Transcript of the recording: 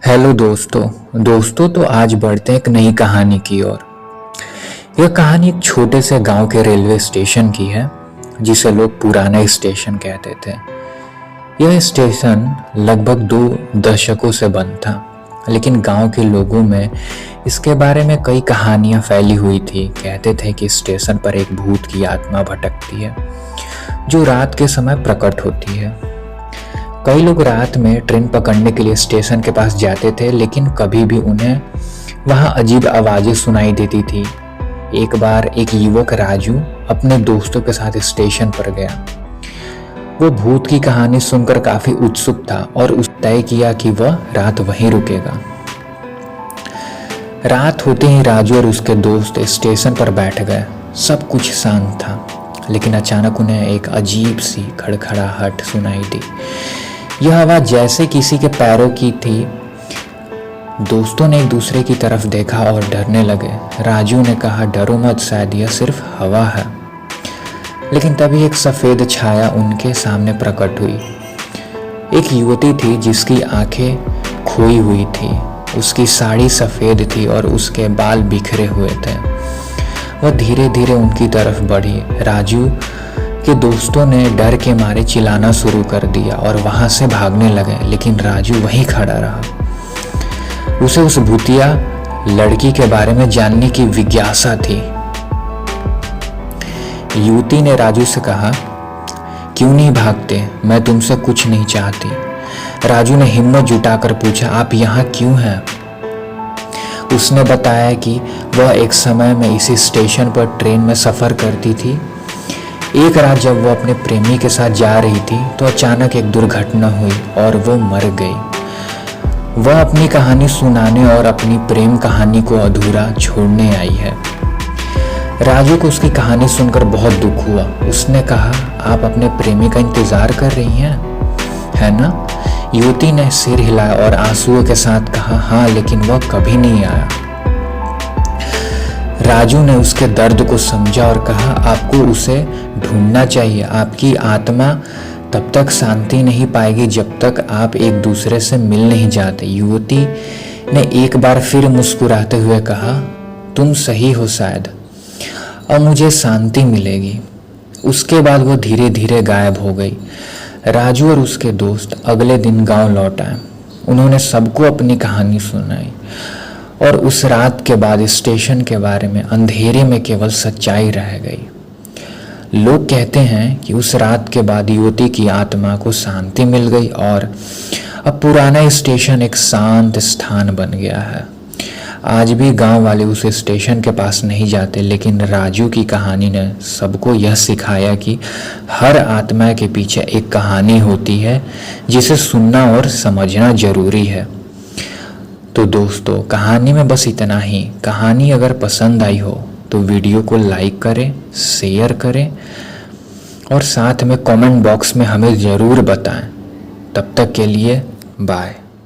Hello दोस्तों तो आज बढ़ते हैं एक नई कहानी की ओर। यह कहानी एक छोटे से गांव के रेलवे स्टेशन की है जिसे लोग पुराना स्टेशन कहते थे। यह स्टेशन लगभग 2 दशकों से बंद था, लेकिन गांव के लोगों में इसके बारे में कई कहानियां फैली हुई थी। कहते थे कि स्टेशन पर एक भूत की आत्मा भटकती है जो रात के समय प्रकट होती है। कई लोग रात में ट्रेन पकड़ने के लिए स्टेशन के पास जाते थे, लेकिन कभी भी उन्हें वहां अजीब आवाजें सुनाई देती थी। एक बार एक युवक राजू अपने दोस्तों के साथ स्टेशन पर गया। वो भूत की कहानी सुनकर काफी उत्सुक था और उसने तय किया कि वह रात वहीं रुकेगा। रात होते ही राजू और उसके दोस्त स्टेशन पर बैठ गए। सब कुछ शांत था, लेकिन अचानक उन्हें एक अजीब सी खड़खड़ाहट सुनाई दी। यह आवाज जैसे किसी के पैरों की थी। दोस्तों ने एक दूसरे की तरफ देखा और डरने लगे। राजू ने कहा, डरो मत, शायद यह सिर्फ हवा है। लेकिन तभी एक सफेद छाया उनके सामने प्रकट हुई। एक युवती थी जिसकी आंखें खोई हुई थी। उसकी साड़ी सफेद थी और उसके बाल बिखरे हुए थे। वह धीरे धीरे उनकी तरफ बढ़ी। राजू के दोस्तों ने डर के मारे चिल्लाना शुरू कर दिया और वहां से भागने लगे, लेकिन राजू वहीं खड़ा रहा। उसे उस भूतिया लड़की के बारे में जानने की जिज्ञासा थी। युवती ने राजू से कहा, क्यों नहीं भागते, मैं तुमसे कुछ नहीं चाहती। राजू ने हिम्मत जुटाकर पूछा, आप यहाँ क्यों हैं? उसने बताया कि वह एक समय में इसी स्टेशन पर ट्रेन में सफर करती थी। एक रात जब वो अपने प्रेमी के साथ जा रही थी तो अचानक एक दुर्घटना हुई और वो मर गई। वह अपनी कहानी सुनाने और अपनी प्रेम कहानी को अधूरा छोड़ने आई है। राजू को उसकी कहानी सुनकर बहुत दुख हुआ। उसने कहा, आप अपने प्रेमी का इंतजार कर रही हैं, है ना? युवती ने सिर हिलाया और आंसुओं के साथ कहा, हाँ, लेकिन वह कभी नहीं आया। राजू ने उसके दर्द को समझा और कहा, आपको उसे ढूंढना चाहिए। आपकी आत्मा तब तक शांति नहीं पाएगी जब तक आप एक दूसरे से मिल नहीं जाते। युवती ने एक बार फिर मुस्कुराते हुए कहा, तुम सही हो शायद, अब मुझे शांति मिलेगी। उसके बाद वो धीरे धीरे गायब हो गई। राजू और उसके दोस्त अगले दिन गांव लौट आए। उन्होंने सबको अपनी कहानी सुनाई और उस रात के बाद स्टेशन के बारे में अंधेरे में केवल सच्चाई रह गई। लोग कहते हैं कि उस रात के बाद युवती की आत्मा को शांति मिल गई और अब पुराना स्टेशन एक शांत स्थान बन गया है। आज भी गांव वाले उस स्टेशन के पास नहीं जाते, लेकिन राजू की कहानी ने सबको यह सिखाया कि हर आत्मा के पीछे एक कहानी होती है जिसे सुनना और समझना जरूरी है। तो दोस्तों, कहानी में बस इतना ही। कहानी अगर पसंद आई हो तो वीडियो को लाइक करें, शेयर करें और साथ में कमेंट बॉक्स में हमें ज़रूर बताएं। तब तक के लिए बाय।